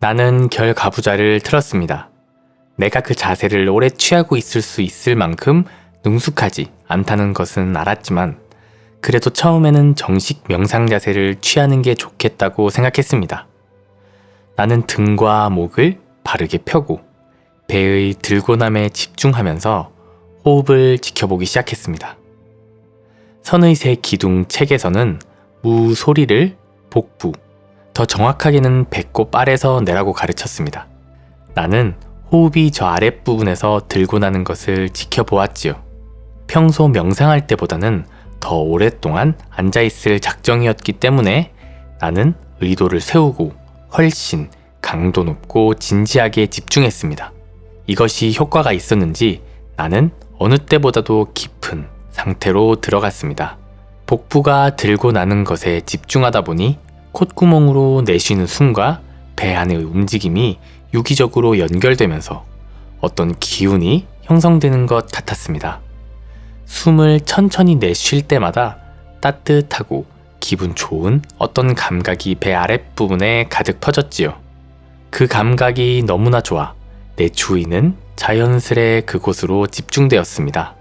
나는 결가부좌를 틀었습니다. 내가 그 자세를 오래 취하고 있을 수 있을 만큼 능숙하지 않다는 것은 알았지만 그래도 처음에는 정식 명상 자세를 취하는 게 좋겠다고 생각했습니다. 나는 등과 목을 바르게 펴고 배의 들고남에 집중하면서 호흡을 지켜보기 시작했습니다. 선의세 기둥 책에서는 무 소리를 복부, 더 정확하게는 배꼽 아래서 내라고 가르쳤습니다. 나는 호흡이 저 아랫부분에서 들고 나는 것을 지켜보았지요. 평소 명상할 때보다는 더 오랫동안 앉아있을 작정이었기 때문에 나는 의도를 세우고 훨씬 강도 높고 진지하게 집중했습니다. 이것이 효과가 있었는지 나는 어느 때보다도 깊은 상태로 들어갔습니다. 복부가 들고 나는 것에 집중하다 보니 콧구멍으로 내쉬는 숨과 배 안의 움직임이 유기적으로 연결되면서 어떤 기운이 형성되는 것 같았습니다. 숨을 천천히 내쉴 때마다 따뜻하고 기분 좋은 어떤 감각이 배 아랫부분에 가득 퍼졌지요. 그 감각이 너무나 좋아 내 주의는 자연스레 그곳으로 집중되었습니다.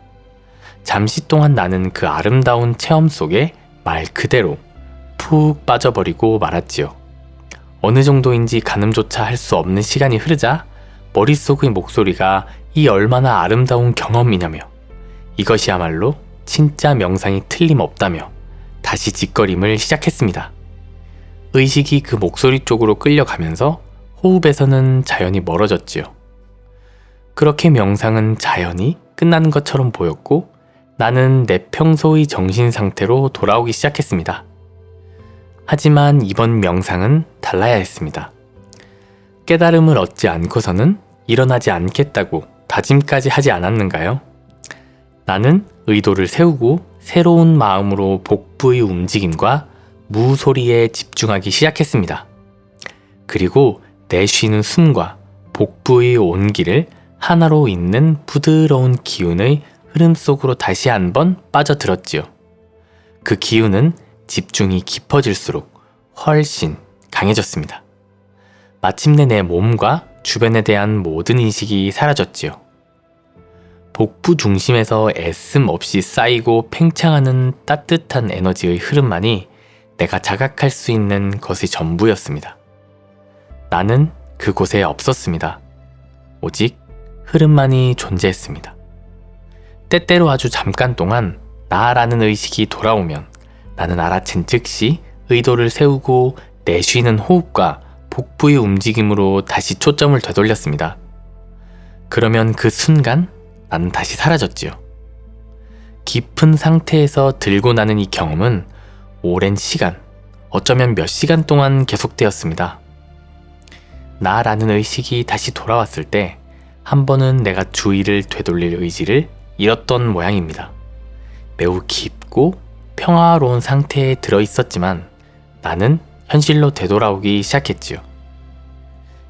잠시 동안 나는 그 아름다운 체험 속에 말 그대로 푹 빠져버리고 말았지요. 어느 정도인지 가늠조차 할 수 없는 시간이 흐르자 머릿속의 목소리가 이 얼마나 아름다운 경험이냐며 이것이야말로 진짜 명상이 틀림없다며 다시 짓거림을 시작했습니다. 의식이 그 목소리 쪽으로 끌려가면서 호흡에서는 자연히 멀어졌지요. 그렇게 명상은 자연히 끝나는 것처럼 보였고 나는 내 평소의 정신 상태로 돌아오기 시작했습니다. 하지만 이번 명상은 달라야 했습니다. 깨달음을 얻지 않고서는 일어나지 않겠다고 다짐까지 하지 않았는가요? 나는 의도를 세우고 새로운 마음으로 복부의 움직임과 무 소리에 집중하기 시작했습니다. 그리고 내쉬는 숨과 복부의 온기를 하나로 잇는 부드러운 기운의 흐름 속으로 다시 한번 빠져들었지요. 그 기운은 집중이 깊어질수록 훨씬 강해졌습니다. 마침내 내 몸과 주변에 대한 모든 인식이 사라졌지요. 복부 중심에서 애씀 없이 쌓이고 팽창하는 따뜻한 에너지의 흐름만이 내가 자각할 수 있는 것의 전부였습니다. 나는 그곳에 없었습니다. 오직 흐름만이 존재했습니다. 때때로 아주 잠깐 동안 나라는 의식이 돌아오면 나는 알아챈 즉시 의도를 세우고 내쉬는 호흡과 복부의 움직임으로 다시 초점을 되돌렸습니다. 그러면 그 순간 나는 다시 사라졌지요. 깊은 상태에서 들고 나는 이 경험은 오랜 시간, 어쩌면 몇 시간 동안 계속되었습니다. 나라는 의식이 다시 돌아왔을 때 한 번은 내가 주의를 되돌릴 의지를 잃었던 모양입니다. 매우 깊고 평화로운 상태에 들어있었지만 나는 현실로 되돌아오기 시작했지요.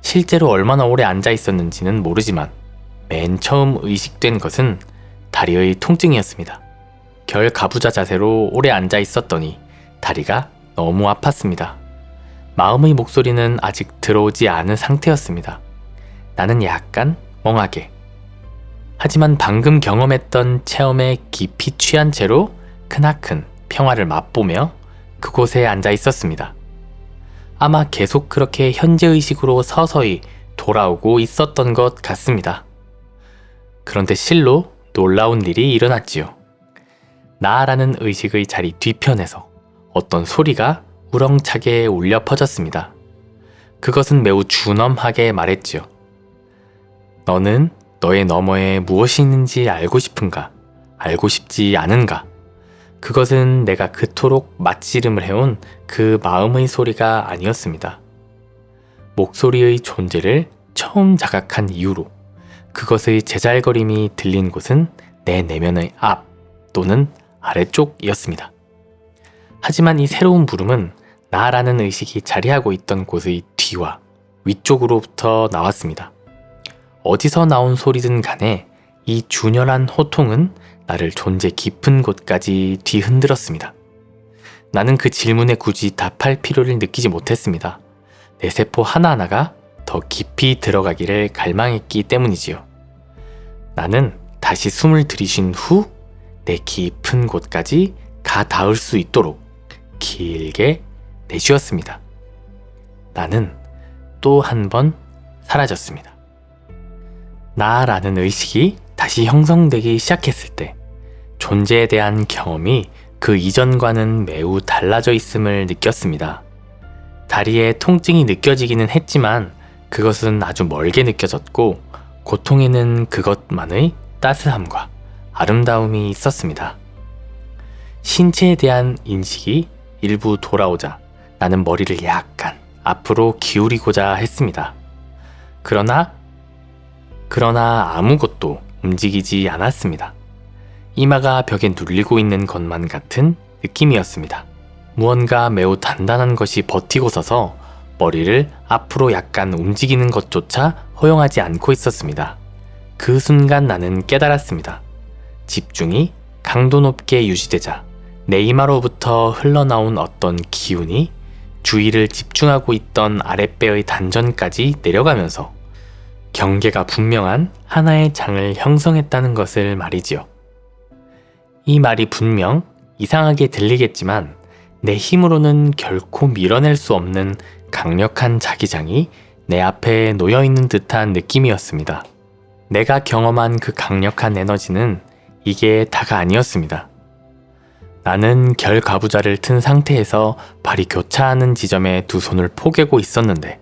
실제로 얼마나 오래 앉아 있었는지는 모르지만 맨 처음 의식된 것은 다리의 통증이었습니다. 결가부좌 자세로 오래 앉아 있었더니 다리가 너무 아팠습니다. 마음의 목소리는 아직 들어오지 않은 상태였습니다. 나는 약간 멍하게. 하지만 방금 경험했던 체험에 깊이 취한 채로 크나큰 평화를 맛보며 그곳에 앉아 있었습니다. 아마 계속 그렇게 현재의식으로 서서히 돌아오고 있었던 것 같습니다. 그런데 실로 놀라운 일이 일어났지요. 나라는 의식의 자리 뒤편에서 어떤 소리가 우렁차게 울려 퍼졌습니다. 그것은 매우 준엄하게 말했지요. 너는 너의 너머에 무엇이 있는지 알고 싶은가? 알고 싶지 않은가? 그것은 내가 그토록 맞지름을 해온 그 마음의 소리가 아니었습니다. 목소리의 존재를 처음 자각한 이후로 그것의 제잘거림이 들린 곳은 내 내면의 앞 또는 아래쪽이었습니다. 하지만 이 새로운 부름은 나라는 의식이 자리하고 있던 곳의 뒤와 위쪽으로부터 나왔습니다. 어디서 나온 소리든 간에 이 준열한 호통은 나를 존재 깊은 곳까지 뒤흔들었습니다. 나는 그 질문에 굳이 답할 필요를 느끼지 못했습니다. 내 세포 하나하나가 더 깊이 들어가기를 갈망했기 때문이지요. 나는 다시 숨을 들이쉰 후 내 깊은 곳까지 가 닿을 수 있도록 길게 내쉬었습니다. 나는 또 한 번 사라졌습니다. 나라는 의식이 다시 형성되기 시작했을 때 존재에 대한 경험이 그 이전과는 매우 달라져 있음을 느꼈습니다. 다리에 통증이 느껴지기는 했지만 그것은 아주 멀게 느껴졌고 고통에는 그것만의 따스함과 아름다움이 있었습니다. 신체에 대한 인식이 일부 돌아오자 나는 머리를 약간 앞으로 기울이고자 했습니다. 그러나 아무것도 움직이지 않았습니다. 이마가 벽에 눌리고 있는 것만 같은 느낌이었습니다. 무언가 매우 단단한 것이 버티고 서서 머리를 앞으로 약간 움직이는 것조차 허용하지 않고 있었습니다. 그 순간 나는 깨달았습니다. 집중이 강도 높게 유지되자 내 이마로부터 흘러나온 어떤 기운이 주위를 집중하고 있던 아랫배의 단전까지 내려가면서 경계가 분명한 하나의 장을 형성했다는 것을 말이지요. 이 말이 분명 이상하게 들리겠지만 내 힘으로는 결코 밀어낼 수 없는 강력한 자기장이 내 앞에 놓여있는 듯한 느낌이었습니다. 내가 경험한 그 강력한 에너지는 이게 다가 아니었습니다. 나는 결가부좌를 튼 상태에서 발이 교차하는 지점에 두 손을 포개고 있었는데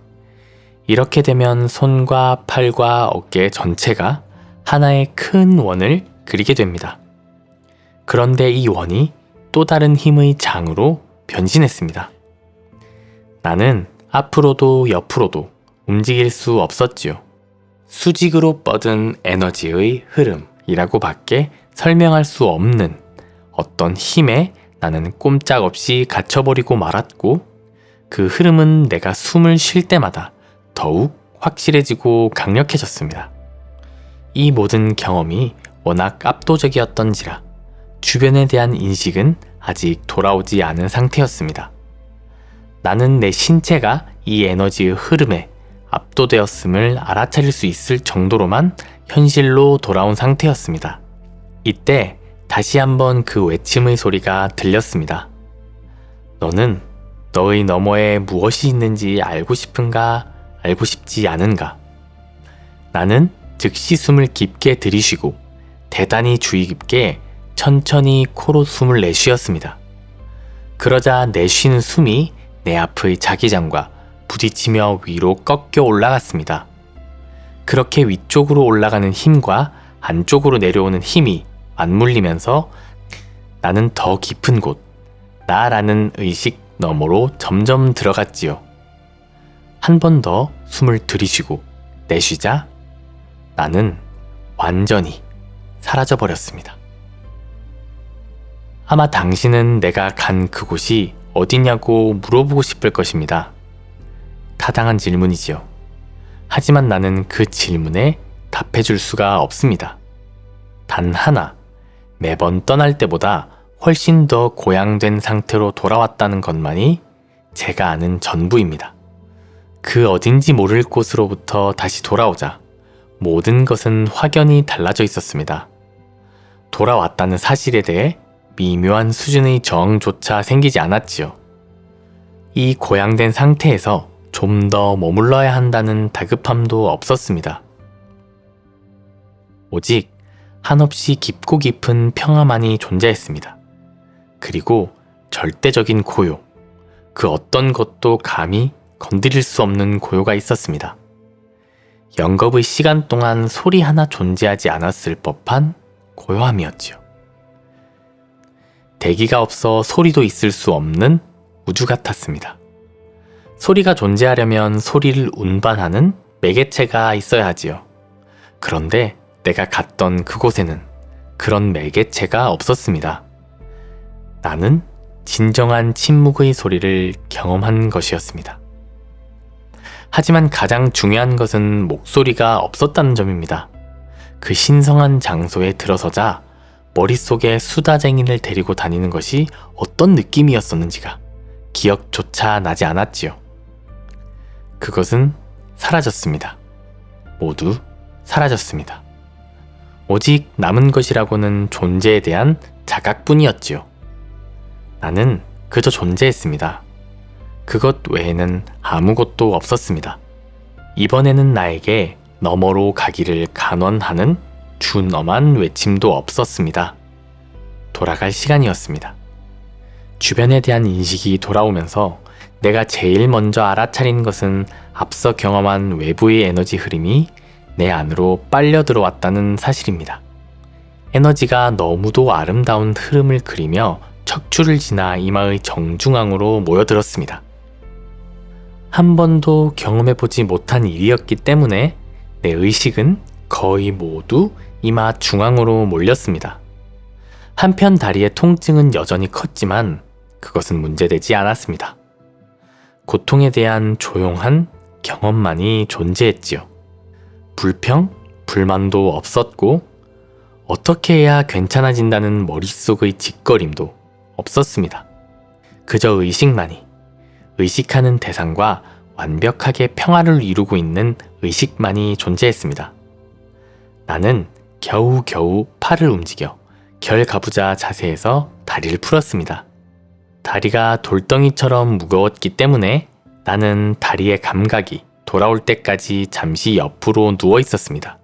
이렇게 되면 손과 팔과 어깨 전체가 하나의 큰 원을 그리게 됩니다. 그런데 이 원이 또 다른 힘의 장으로 변신했습니다. 나는 앞으로도 옆으로도 움직일 수 없었지요. 수직으로 뻗은 에너지의 흐름이라고 밖에 설명할 수 없는 어떤 힘에 나는 꼼짝없이 갇혀버리고 말았고 그 흐름은 내가 숨을 쉴 때마다 더욱 확실해지고 강력해졌습니다. 이 모든 경험이 워낙 압도적이었던지라 주변에 대한 인식은 아직 돌아오지 않은 상태였습니다. 나는 내 신체가 이 에너지의 흐름에 압도되었음을 알아차릴 수 있을 정도로만 현실로 돌아온 상태였습니다. 이때 다시 한번 그 외침의 소리가 들렸습니다. 너는 너의 너머에 무엇이 있는지 알고 싶은가, 알고 싶지 않은가? 나는 즉시 숨을 깊게 들이쉬고 대단히 주의 깊게 천천히 코로 숨을 내쉬었습니다. 그러자 내쉬는 숨이 내 앞의 자기장과 부딪히며 위로 꺾여 올라갔습니다. 그렇게 위쪽으로 올라가는 힘과 안쪽으로 내려오는 힘이 맞물리면서 나는 더 깊은 곳, 나라는 의식 너머로 점점 들어갔지요. 한 번 더 숨을 들이쉬고 내쉬자 나는 완전히 사라져버렸습니다. 아마 당신은 내가 간 그곳이 어디냐고 물어보고 싶을 것입니다. 타당한 질문이지요. 하지만 나는 그 질문에 답해줄 수가 없습니다. 단 하나, 매번 떠날 때보다 훨씬 더 고양된 상태로 돌아왔다는 것만이 제가 아는 전부입니다. 그 어딘지 모를 곳으로부터 다시 돌아오자 모든 것은 확연히 달라져 있었습니다. 돌아왔다는 사실에 대해 미묘한 수준의 저항조차 생기지 않았지요. 이 고양된 상태에서 좀 더 머물러야 한다는 다급함도 없었습니다. 오직 한없이 깊고 깊은 평화만이 존재했습니다. 그리고 절대적인 고요, 그 어떤 것도 감히 건드릴 수 없는 고요가 있었습니다. 영겁의 시간 동안 소리 하나 존재하지 않았을 법한 고요함이었지요. 대기가 없어 소리도 있을 수 없는 우주 같았습니다. 소리가 존재하려면 소리를 운반하는 매개체가 있어야 하지요. 그런데 내가 갔던 그곳에는 그런 매개체가 없었습니다. 나는 진정한 침묵의 소리를 경험한 것이었습니다. 하지만 가장 중요한 것은 목소리가 없었다는 점입니다. 그 신성한 장소에 들어서자 머릿속에 수다쟁이를 데리고 다니는 것이 어떤 느낌이었었는지가 기억조차 나지 않았지요. 그것은 사라졌습니다. 모두 사라졌습니다. 오직 남은 것이라고는 존재에 대한 자각뿐이었지요. 나는 그저 존재했습니다. 그것 외에는 아무것도 없었습니다. 이번에는 나에게 너머로 가기를 간언하는 준엄한 외침도 없었습니다. 돌아갈 시간이었습니다. 주변에 대한 인식이 돌아오면서 내가 제일 먼저 알아차린 것은 앞서 경험한 외부의 에너지 흐름이 내 안으로 빨려 들어왔다는 사실입니다. 에너지가 너무도 아름다운 흐름을 그리며 척추를 지나 이마의 정중앙으로 모여들었습니다. 한 번도 경험해보지 못한 일이었기 때문에 내 의식은 거의 모두 이마 중앙으로 몰렸습니다. 한편 다리의 통증은 여전히 컸지만 그것은 문제되지 않았습니다. 고통에 대한 조용한 경험만이 존재했지요. 불평, 불만도 없었고 어떻게 해야 괜찮아진다는 머릿속의 짓거림도 없었습니다. 그저 의식만이, 의식하는 대상과 완벽하게 평화를 이루고 있는 의식만이 존재했습니다. 나는 겨우겨우 팔을 움직여 결가부자 자세에서 다리를 풀었습니다. 다리가 돌덩이처럼 무거웠기 때문에 나는 다리의 감각이 돌아올 때까지 잠시 옆으로 누워 있었습니다.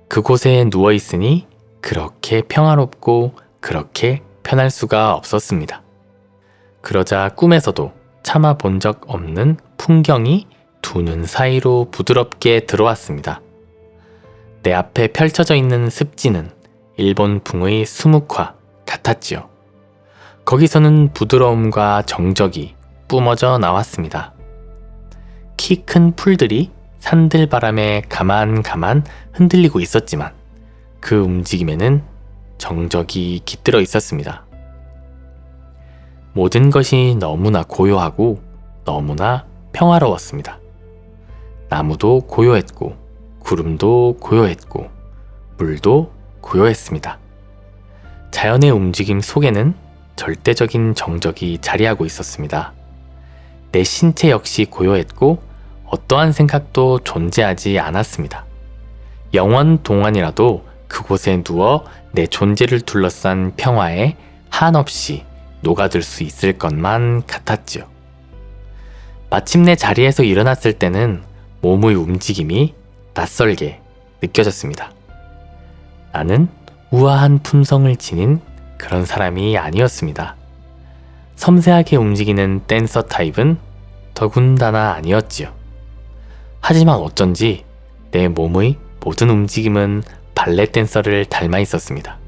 그곳에 누워 있으니 그렇게 평화롭고 그렇게 편할 수가 없었습니다. 그러자 꿈에서도 참아 본 적 없는 풍경이 두 눈 사이로 부드럽게 들어왔습니다. 내 앞에 펼쳐져 있는 습지는 일본풍의 수묵화 같았지요. 거기서는 부드러움과 정적이 뿜어져 나왔습니다. 키 큰 풀들이 산들바람에 가만가만 흔들리고 있었지만 그 움직임에는 정적이 깃들어 있었습니다. 모든 것이 너무나 고요하고 너무나 평화로웠습니다. 나무도 고요했고 구름도 고요했고 물도 고요했습니다. 자연의 움직임 속에는 절대적인 정적이 자리하고 있었습니다. 내 신체 역시 고요했고 어떠한 생각도 존재하지 않았습니다. 영원 동안이라도 그곳에 누워 내 존재를 둘러싼 평화에 한없이 녹아들 수 있을 것만 같았지요. 마침내 자리에서 일어났을 때는 몸의 움직임이 낯설게 느껴졌습니다. 나는 우아한 품성을 지닌 그런 사람이 아니었습니다. 섬세하게 움직이는 댄서 타입은 더군다나 아니었지요. 하지만 어쩐지 내 몸의 모든 움직임은 발레 댄서를 닮아 있었습니다.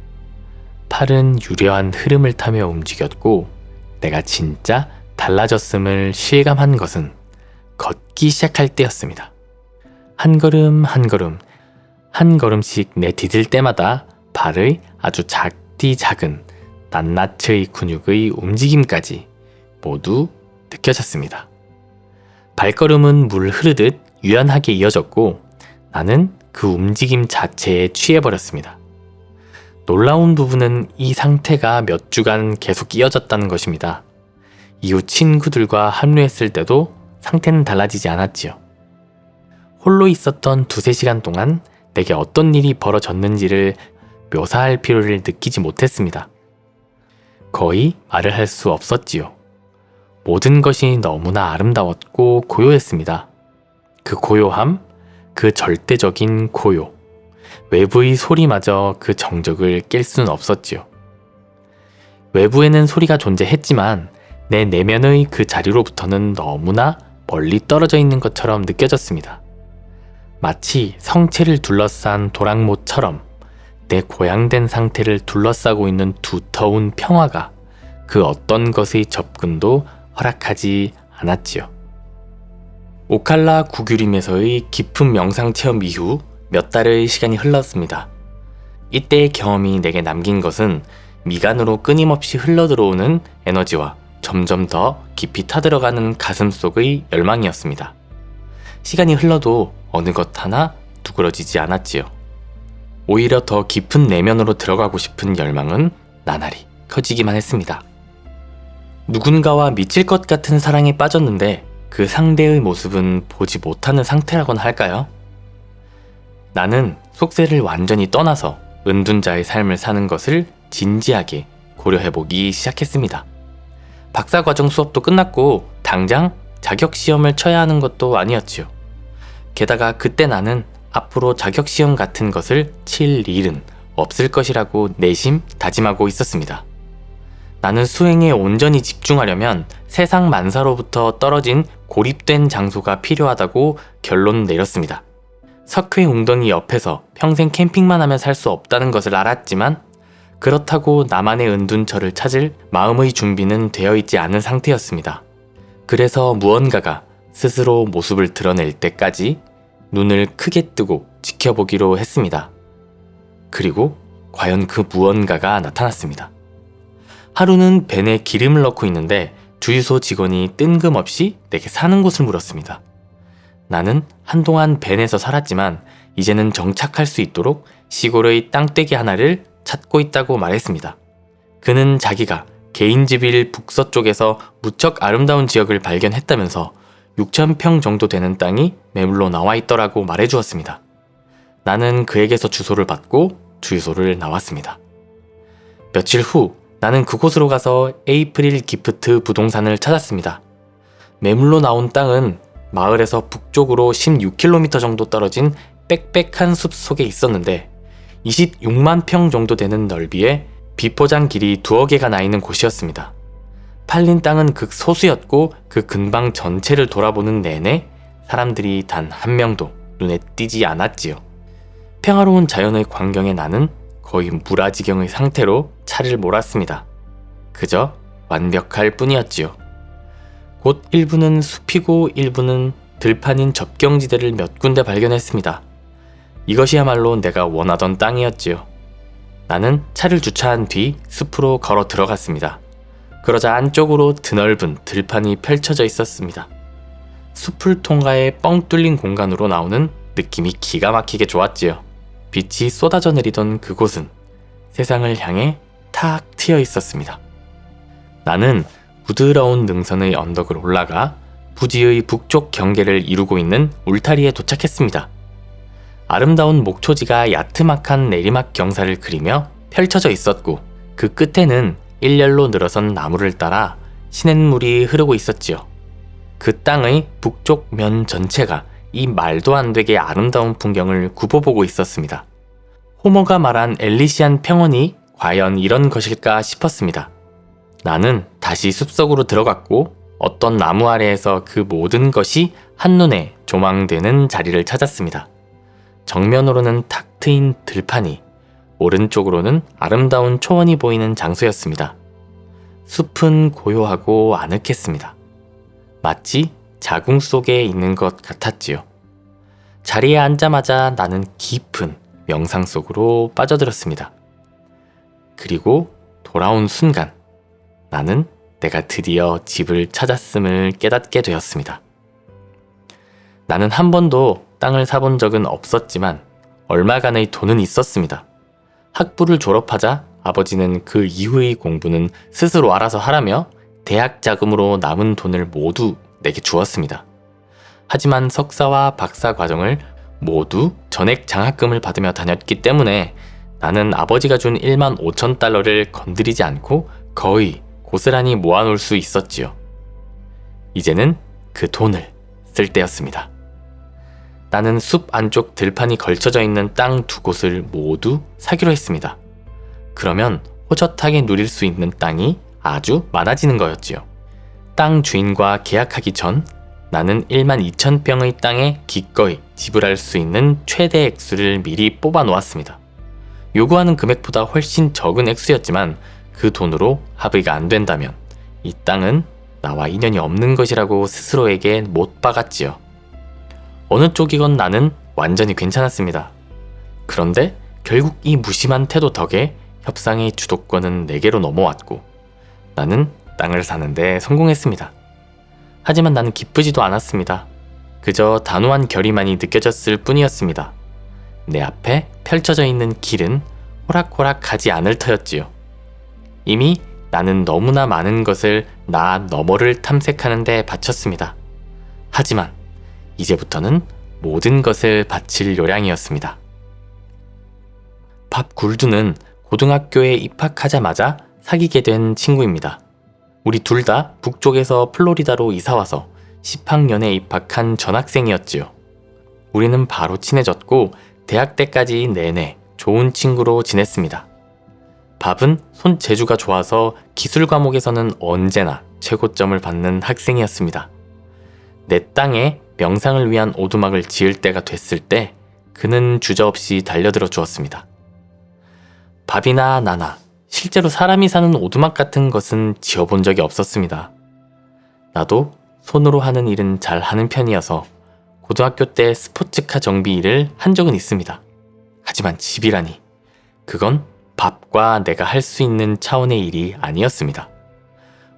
팔은 유려한 흐름을 타며 움직였고 내가 진짜 달라졌음을 실감한 것은 걷기 시작할 때였습니다. 한 걸음 한 걸음 한 걸음씩 내디딜 때마다 발의 아주 작디 작은 낱낱의 근육의 움직임까지 모두 느껴졌습니다. 발걸음은 물 흐르듯 유연하게 이어졌고 나는 그 움직임 자체에 취해버렸습니다. 놀라운 부분은 이 상태가 몇 주간 계속 이어졌다는 것입니다. 이후 친구들과 합류했을 때도 상태는 달라지지 않았지요. 홀로 있었던 2-3시간 동안 내게 어떤 일이 벌어졌는지를 묘사할 필요를 느끼지 못했습니다. 거의 말을 할 수 없었지요. 모든 것이 너무나 아름다웠고 고요했습니다. 그 고요함, 그 절대적인 고요, 외부의 소리마저 그 정적을 깰 수는 없었지요. 외부에는 소리가 존재했지만 내 내면의 그 자리로부터는 너무나 멀리 떨어져 있는 것처럼 느껴졌습니다. 마치 성체를 둘러싼 도랑모처럼 내 고양된 상태를 둘러싸고 있는 두터운 평화가 그 어떤 것의 접근도 허락하지 않았지요. 오칼라 구규림에서의 깊은 명상 체험 이후 몇 달의 시간이 흘렀습니다. 이때의 경험이 내게 남긴 것은 미간으로 끊임없이 흘러들어오는 에너지와 점점 더 깊이 타들어가는 가슴 속의 열망이었습니다. 시간이 흘러도 어느 것 하나 두그러지지 않았지요. 오히려 더 깊은 내면으로 들어가고 싶은 열망은 나날이 커지기만 했습니다. 누군가와 미칠 것 같은 사랑에 빠졌는데 그 상대의 모습은 보지 못하는 상태라고나 할까요? 나는 속세를 완전히 떠나서 은둔자의 삶을 사는 것을 진지하게 고려해보기 시작했습니다. 박사과정 수업도 끝났고 당장 자격시험을 쳐야 하는 것도 아니었지요. 게다가 그때 나는 앞으로 자격시험 같은 것을 칠 일은 없을 것이라고 내심 다짐하고 있었습니다. 나는 수행에 온전히 집중하려면 세상 만사로부터 떨어진 고립된 장소가 필요하다고 결론 내렸습니다. 석회 웅덩이 옆에서 평생 캠핑만 하며 살 수 없다는 것을 알았지만 그렇다고 나만의 은둔처를 찾을 마음의 준비는 되어 있지 않은 상태였습니다. 그래서 무언가가 스스로 모습을 드러낼 때까지 눈을 크게 뜨고 지켜보기로 했습니다. 그리고 과연 그 무언가가 나타났습니다. 하루는 벤에 기름을 넣고 있는데 주유소 직원이 뜬금없이 내게 사는 곳을 물었습니다. 나는 한동안 벤에서 살았지만 이제는 정착할 수 있도록 시골의 땅떼기 하나를 찾고 있다고 말했습니다. 그는 자기가 개인집일 북서쪽에서 무척 아름다운 지역을 발견했다면서 6,000평 정도 되는 땅이 매물로 나와 있더라고 말해주었습니다. 나는 그에게서 주소를 받고 주유소를 나왔습니다. 며칠 후 나는 그곳으로 가서 에이프릴 기프트 부동산을 찾았습니다. 매물로 나온 땅은 마을에서 북쪽으로 16km 정도 떨어진 빽빽한 숲 속에 있었는데 26만 평 정도 되는 넓이에 비포장 길이 두어 개가 나 있는 곳이었습니다. 팔린 땅은 극소수였고 그 근방 전체를 돌아보는 내내 사람들이 단 한 명도 눈에 띄지 않았지요. 평화로운 자연의 광경에 나는 거의 무라지경의 상태로 차를 몰았습니다. 그저 완벽할 뿐이었지요. 곧 일부는 숲이고 일부는 들판인 접경지대를 몇 군데 발견했습니다. 이것이야말로 내가 원하던 땅이었지요. 나는 차를 주차한 뒤 숲으로 걸어 들어갔습니다. 그러자 안쪽으로 드넓은 들판이 펼쳐져 있었습니다. 숲을 통과해 뻥 뚫린 공간으로 나오는 느낌이 기가 막히게 좋았지요. 빛이 쏟아져 내리던 그곳은 세상을 향해 탁 트여 있었습니다. 나는 부드러운 능선의 언덕을 올라가 부지의 북쪽 경계를 이루고 있는 울타리에 도착했습니다. 아름다운 목초지가 야트막한 내리막 경사를 그리며 펼쳐져 있었고 그 끝에는 일렬로 늘어선 나무를 따라 시냇물이 흐르고 있었지요. 그 땅의 북쪽 면 전체가 이 말도 안 되게 아름다운 풍경을 굽어보고 있었습니다. 호머가 말한 엘리시안 평원이 과연 이런 것일까 싶었습니다. 나는 다시 숲속으로 들어갔고 어떤 나무 아래에서 그 모든 것이 한눈에 조망되는 자리를 찾았습니다. 정면으로는 탁 트인 들판이, 오른쪽으로는 아름다운 초원이 보이는 장소였습니다. 숲은 고요하고 아늑했습니다. 마치 자궁 속에 있는 것 같았지요. 자리에 앉자마자 나는 깊은 명상 속으로 빠져들었습니다. 그리고 돌아온 순간 나는 내가 드디어 집을 찾았음을 깨닫게 되었습니다. 나는 한 번도 땅을 사본 적은 없었지만 얼마간의 돈은 있었습니다. 학부를 졸업하자 아버지는 그 이후의 공부는 스스로 알아서 하라며 대학 자금으로 남은 돈을 모두 내게 주었습니다. 하지만 석사와 박사 과정을 모두 전액 장학금을 받으며 다녔기 때문에 나는 아버지가 준 1만 5천 달러를 건드리지 않고 거의 고스란히 모아놓을 수 있었지요. 이제는 그 돈을 쓸 때였습니다. 나는 숲 안쪽 들판이 걸쳐져 있는 땅 두 곳을 모두 사기로 했습니다. 그러면 호젓하게 누릴 수 있는 땅이 아주 많아지는 거였지요. 땅 주인과 계약하기 전 나는 1만 2천 평의 땅에 기꺼이 지불할 수 있는 최대 액수를 미리 뽑아 놓았습니다. 요구하는 금액보다 훨씬 적은 액수였지만 그 돈으로 합의가 안 된다면 이 땅은 나와 인연이 없는 것이라고 스스로에게 못 박았지요. 어느 쪽이건 나는 완전히 괜찮았습니다. 그런데 결국 이 무심한 태도 덕에 협상의 주도권은 내게로 넘어왔고 나는 땅을 사는데 성공했습니다. 하지만 나는 기쁘지도 않았습니다. 그저 단호한 결의만이 느껴졌을 뿐이었습니다. 내 앞에 펼쳐져 있는 길은 호락호락 가지 않을 터였지요. 이미 나는 너무나 많은 것을 나 너머를 탐색하는 데 바쳤습니다. 하지만 이제부터는 모든 것을 바칠 요량이었습니다. 밥 굴두는 고등학교에 입학하자마자 사귀게 된 친구입니다. 우리 둘 다 북쪽에서 플로리다로 이사와서 10학년에 입학한 전학생이었지요. 우리는 바로 친해졌고 대학 때까지 내내 좋은 친구로 지냈습니다. 밥은 손재주가 좋아서 기술 과목에서는 언제나 최고점을 받는 학생이었습니다. 내 땅에 명상을 위한 오두막을 지을 때가 됐을 때 그는 주저없이 달려들어 주었습니다. 밥이나 나나 실제로 사람이 사는 오두막 같은 것은 지어본 적이 없었습니다. 나도 손으로 하는 일은 잘 하는 편이어서 고등학교 때 스포츠카 정비 일을 한 적은 있습니다. 하지만 집이라니, 그건 밥과 내가 할 수 있는 차원의 일이 아니었습니다.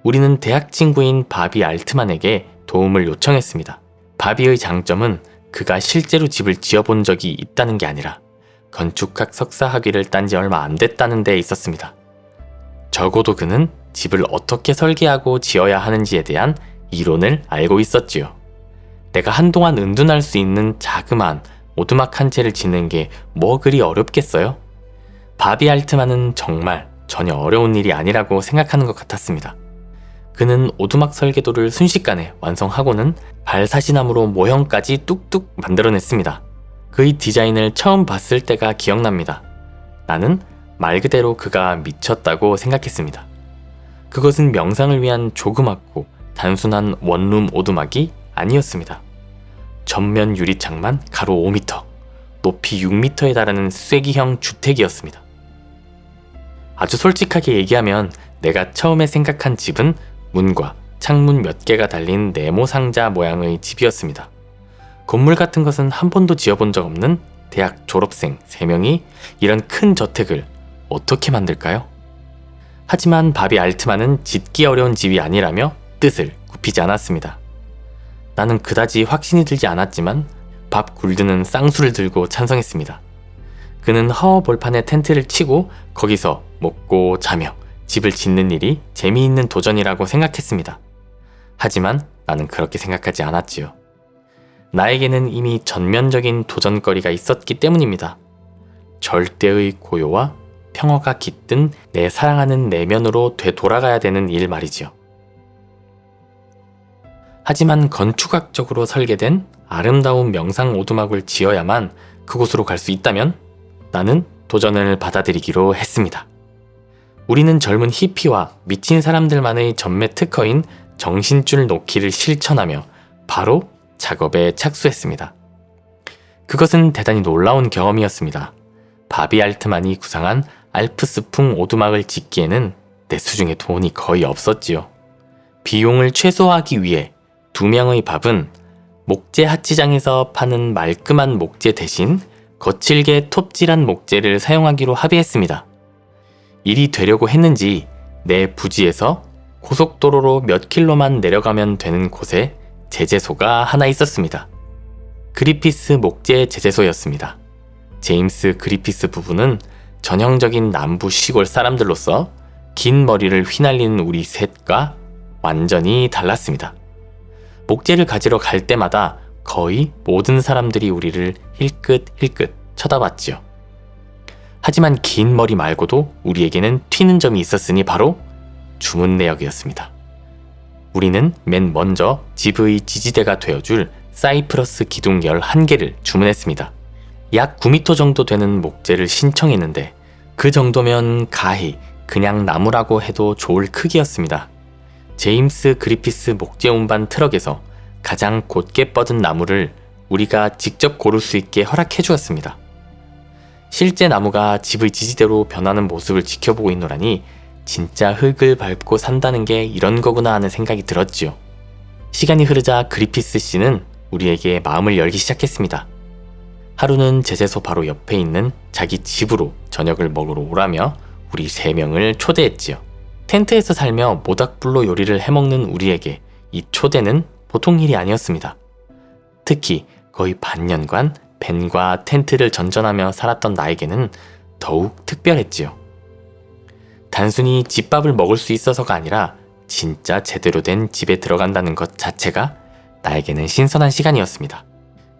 우리는 대학 친구인 바비 알트만에게 도움을 요청했습니다. 바비의 장점은 그가 실제로 집을 지어본 적이 있다는 게 아니라 건축학 석사 학위를 딴 지 얼마 안 됐다는 데 있었습니다. 적어도 그는 집을 어떻게 설계하고 지어야 하는지에 대한 이론을 알고 있었지요. 내가 한동안 은둔할 수 있는 자그마한 오두막 한 채를 짓는 게 뭐 그리 어렵겠어요? 바비 알트만은 정말 전혀 어려운 일이 아니라고 생각하는 것 같았습니다. 그는 오두막 설계도를 순식간에 완성하고는 발사시나무로 모형까지 뚝뚝 만들어냈습니다. 그의 디자인을 처음 봤을 때가 기억납니다. 나는 말 그대로 그가 미쳤다고 생각했습니다. 그것은 명상을 위한 조그맣고 단순한 원룸 오두막이 아니었습니다. 전면 유리창만 가로 5m, 높이 6m에 달하는 쐐기형 주택이었습니다. 아주 솔직하게 얘기하면 내가 처음에 생각한 집은 문과 창문 몇 개가 달린 네모 상자 모양의 집이었습니다. 건물 같은 것은 한 번도 지어본 적 없는 대학 졸업생 3명이 이런 큰 저택을 어떻게 만들까요? 하지만 바비 알트만은 짓기 어려운 집이 아니라며 뜻을 굽히지 않았습니다. 나는 그다지 확신이 들지 않았지만 밥 굴드는 쌍수를 들고 찬성했습니다. 그는 허허벌판에 텐트를 치고 거기서 먹고 자며 집을 짓는 일이 재미있는 도전이라고 생각했습니다. 하지만 나는 그렇게 생각하지 않았지요. 나에게는 이미 전면적인 도전거리가 있었기 때문입니다. 절대의 고요와 평화가 깃든 내 사랑하는 내면으로 되돌아가야 되는 일 말이지요. 하지만 건축학적으로 설계된 아름다운 명상 오두막을 지어야만 그곳으로 갈 수 있다면 나는 도전을 받아들이기로 했습니다. 우리는 젊은 히피와 미친 사람들만의 전매 특허인 정신줄 놓기를 실천하며 바로 작업에 착수했습니다. 그것은 대단히 놀라운 경험이었습니다. 바비 알트만이 구상한 알프스풍 오두막을 짓기에는 내 수중에 돈이 거의 없었지요. 비용을 최소화하기 위해 2명의 밥은 목재 하치장에서 파는 말끔한 목재 대신 거칠게 톱질한 목재를 사용하기로 합의했습니다. 일이 되려고 했는지 내 부지에서 고속도로로 몇 킬로만 내려가면 되는 곳에 제재소가 하나 있었습니다. 그리피스 목재 제재소였습니다. 제임스 그리피스 부부는 전형적인 남부 시골 사람들로서 긴 머리를 휘날리는 우리 셋과 완전히 달랐습니다. 목재를 가지러 갈 때마다 거의 모든 사람들이 우리를 힐끗힐끗 쳐다봤지요. 하지만 긴 머리 말고도 우리에게는 튀는 점이 있었으니 바로 주문 내역이었습니다. 우리는 맨 먼저 집의 지지대가 되어줄 사이프러스 기둥 11개를 주문했습니다. 약 9m 정도 되는 목재를 신청했는데 그 정도면 가히 그냥 나무라고 해도 좋을 크기였습니다. 제임스 그리피스 목재 운반 트럭에서 가장 곧게 뻗은 나무를 우리가 직접 고를 수 있게 허락해 주었습니다. 실제 나무가 집의 지지대로 변하는 모습을 지켜보고 있노라니 진짜 흙을 밟고 산다는 게 이런 거구나 하는 생각이 들었지요. 시간이 흐르자 그리피스 씨는 우리에게 마음을 열기 시작했습니다. 하루는 제재소 바로 옆에 있는 자기 집으로 저녁을 먹으러 오라며 우리 3명을 초대했지요. 텐트에서 살며 모닥불로 요리를 해먹는 우리에게 이 초대는 보통 일이 아니었습니다. 특히 거의 반년간 벤과 텐트를 전전하며 살았던 나에게는 더욱 특별했지요. 단순히 집밥을 먹을 수 있어서가 아니라 진짜 제대로 된 집에 들어간다는 것 자체가 나에게는 신선한 시간이었습니다.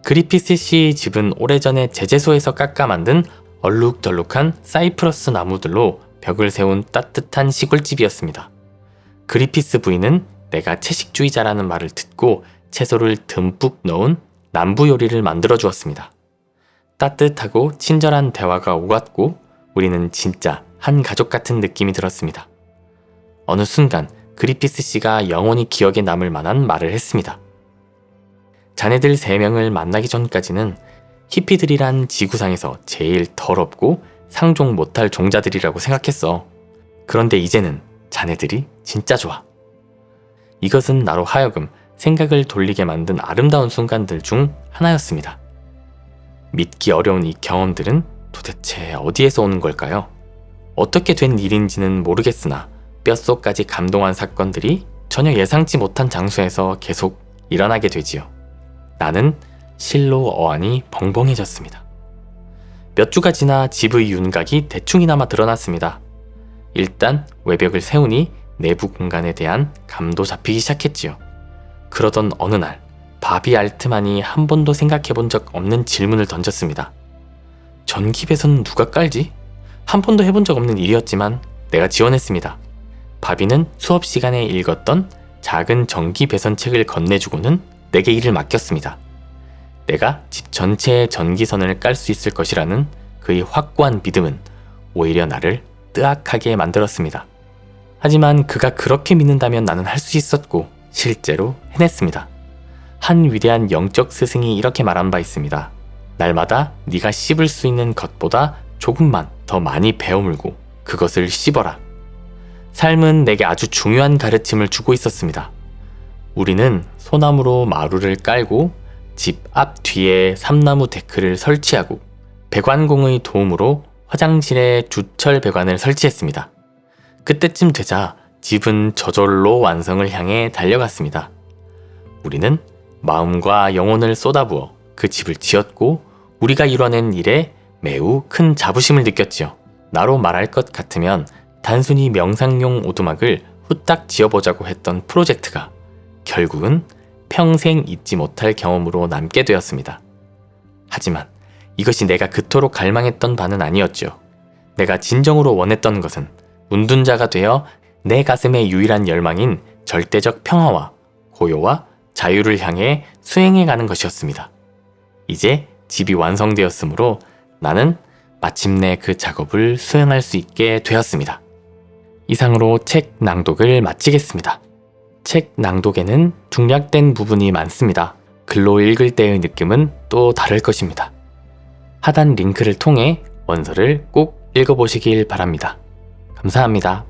그리피스 씨 집은 오래전에 제재소에서 깎아 만든 얼룩덜룩한 사이프러스 나무들로 벽을 세운 따뜻한 시골집이었습니다. 그리피스 부인은 내가 채식주의자라는 말을 듣고 채소를 듬뿍 넣은 남부 요리를 만들어 주었습니다. 따뜻하고 친절한 대화가 오갔고 우리는 진짜 한 가족 같은 느낌이 들었습니다. 어느 순간 그리피스 씨가 영원히 기억에 남을 만한 말을 했습니다. 자네들 3명을 만나기 전까지는 히피들이란 지구상에서 제일 더럽고 상종 못할 종자들이라고 생각했어. 그런데 이제는 자네들이 진짜 좋아. 이것은 나로 하여금 생각을 돌리게 만든 아름다운 순간들 중 하나였습니다. 믿기 어려운 이 경험들은 도대체 어디에서 오는 걸까요? 어떻게 된 일인지는 모르겠으나 뼛속까지 감동한 사건들이 전혀 예상치 못한 장소에서 계속 일어나게 되지요. 나는 실로 어안이 벙벙해졌습니다. 몇 주가 지나 집의 윤곽이 대충이나마 드러났습니다. 일단 외벽을 세우니 내부 공간에 대한 감도 잡히기 시작했지요. 그러던 어느 날 바비 알트만이 한 번도 생각해본 적 없는 질문을 던졌습니다. 전기 배선은 누가 깔지? 한 번도 해본 적 없는 일이었지만 내가 지원했습니다. 바비는 수업 시간에 읽었던 작은 전기 배선 책을 건네주고는 내게 일을 맡겼습니다. 내가 집 전체에 전기선을 깔 수 있을 것이라는 그의 확고한 믿음은 오히려 나를 뜨악하게 만들었습니다. 하지만 그가 그렇게 믿는다면 나는 할 수 있었고 실제로 해냈습니다. 한 위대한 영적 스승이 이렇게 말한 바 있습니다. 날마다 네가 씹을 수 있는 것보다 조금만 더 많이 베어물고 그것을 씹어라. 삶은 내게 아주 중요한 가르침을 주고 있었습니다. 우리는 소나무로 마루를 깔고 집 앞 뒤에 삼나무 데크를 설치하고 배관공의 도움으로 화장실에 주철 배관을 설치했습니다. 그때쯤 되자 집은 저절로 완성을 향해 달려갔습니다. 우리는 마음과 영혼을 쏟아부어 그 집을 지었고 우리가 이뤄낸 일에 매우 큰 자부심을 느꼈지요. 나로 말할 것 같으면 단순히 명상용 오두막을 후딱 지어보자고 했던 프로젝트가 결국은 평생 잊지 못할 경험으로 남게 되었습니다. 하지만 이것이 내가 그토록 갈망했던 바는 아니었죠. 내가 진정으로 원했던 것은 운둔자가 되어 내 가슴의 유일한 열망인 절대적 평화와 고요와 자유를 향해 수행해가는 것이었습니다. 이제 집이 완성되었으므로 나는 마침내 그 작업을 수행할 수 있게 되었습니다. 이상으로 책 낭독을 마치겠습니다. 책 낭독에는 중략된 부분이 많습니다. 글로 읽을 때의 느낌은 또 다를 것입니다. 하단 링크를 통해 원서를 꼭 읽어보시길 바랍니다. 감사합니다.